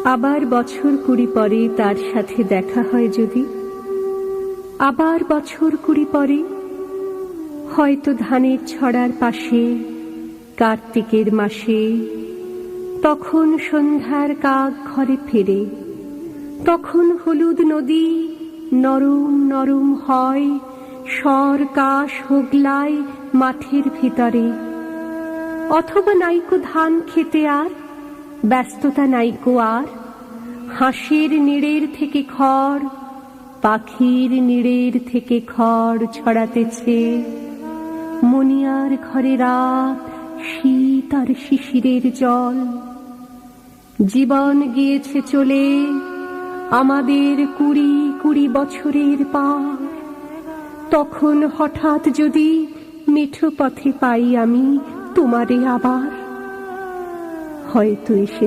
আবার বছর 20 পরে তার সাথে দেখা হয় যদি, আবার বছর 20 পরে হয়তো ধানের ছড়ার পাশে কার্তিকের মাসে, তখন সন্ধ্যার কাক ঘরে ফেরে, তখন হলুদ নদী নরম নরম হয়, স্বর কাশ হোগলায় মাঠের ভিতরে। অথবা নাইকো ধান খেতে আর ব্যস্ততা নাইকো আর, হাঁসের নিড়ের থেকে খড়, পাখির নিড়ের থেকে খড় ছড়াতেছে। মনিয়ার ঘরে রাত, শীত আর শিশিরের জল। জীবন গিয়েছে চলে আমাদের 20 বছরের পার। তখন হঠাৎ যদি মেঠো পথে পাই আমি তোমারে আবার, হয়তো এসে